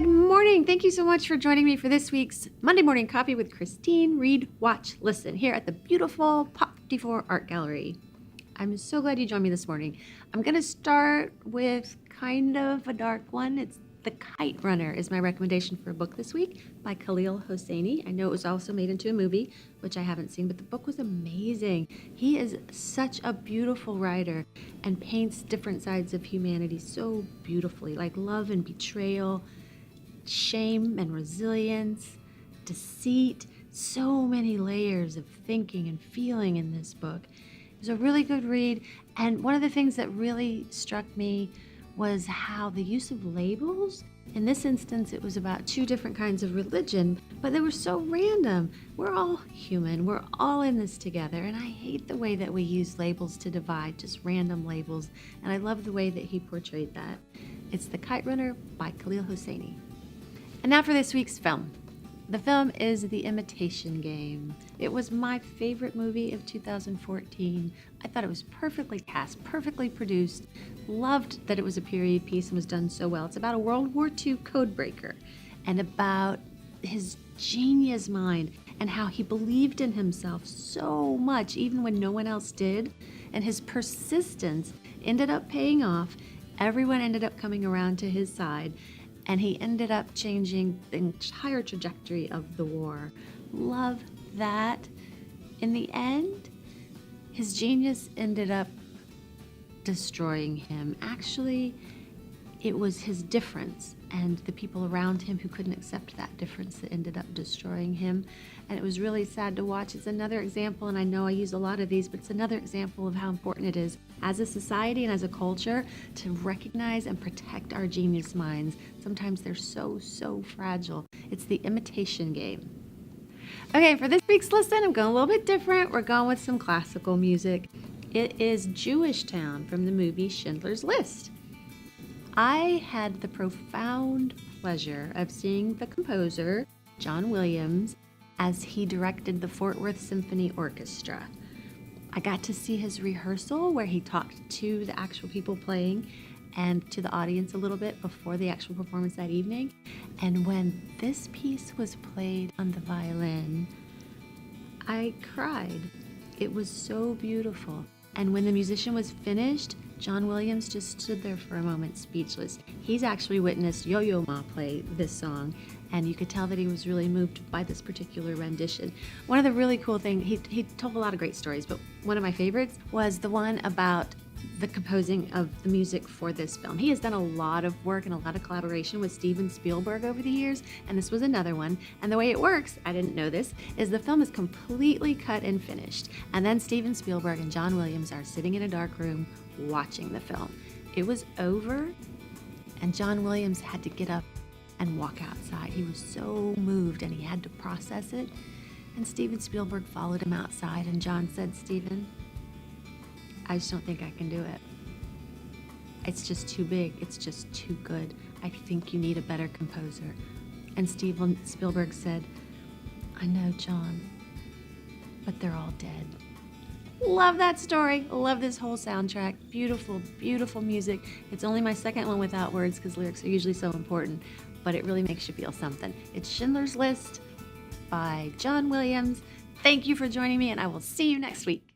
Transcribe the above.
Good morning. Thank you so much for joining me for this week's Monday Morning Coffee with Christine Read, Watch, Listen here at the beautiful Pop 54 Art Gallery. I'm so glad you joined me this morning. I'm going to start with kind of a dark one. It's The Kite Runner is my recommendation for a book this week by Khaled Hosseini. I know it was also made into a movie, which I haven't seen, but the book was amazing. He is such a beautiful writer and paints different sides of humanity so beautifully, like love and betrayal, shame and resilience, deceit, so many layers of thinking and feeling in this book. It was a really good read, and one of the things that really struck me was how the use of labels, in this instance it was about two different kinds of religion, but they were so random. We're all human, we're all in this together, and I hate the way that we use labels to divide, just random labels, and I love the way that he portrayed that. It's The Kite Runner by Khaled Hosseini. And now for this week's film. The film is The Imitation Game. It was my favorite movie of 2014. I thought it was perfectly cast, perfectly produced, loved that it was a period piece and was done so well. It's about a World War II codebreaker and about his genius mind and how he believed in himself so much, even when no one else did. And his persistence ended up paying off. Everyone ended up coming around to his side, and he ended up changing the entire trajectory of the war. Love that. In the end, his genius ended up destroying him. Actually, it was his difference and the people around him who couldn't accept that difference that ended up destroying him. And it was really sad to watch. It's another example, and I know I use a lot of these, but it's another example of how important it is as a society and as a culture to recognize and protect our genius minds. Sometimes they're so fragile. It's The Imitation Game. Okay, for this week's listen, I'm going a little bit different. We're going with some classical music. It is Jewish Town from the movie Schindler's List. I had the profound pleasure of seeing the composer, John Williams, as he directed the Fort Worth Symphony Orchestra. I got to see his rehearsal where he talked to the actual people playing and to the audience a little bit before the actual performance that evening. And when this piece was played on the violin, I cried. It was so beautiful. And when the musician was finished, John Williams just stood there for a moment speechless. He's actually witnessed Yo-Yo Ma play this song, and you could tell that he was really moved by this particular rendition. One of the really cool things, he told a lot of great stories, but one of my favorites was the one about the composing of the music for this film. He has done a lot of work and a lot of collaboration with Steven Spielberg over the years, and this was another one. And the way it works, I didn't know this, is the film is completely cut and finished, and then Steven Spielberg and John Williams are sitting in a dark room watching the film. It was over, and John Williams had to get up and walk outside. He was so moved, and he had to process it. And Steven Spielberg followed him outside, and John said, "Steven, I just don't think I can do it. It's just too big. It's just too good. I think you need a better composer." And Steven Spielberg said, "I know, John, but they're all dead." Love that story. Love this whole soundtrack. Beautiful, beautiful music. It's only my second one without words because lyrics are usually so important, but it really makes you feel something. It's Schindler's List by John Williams. Thank you for joining me, and I will see you next week.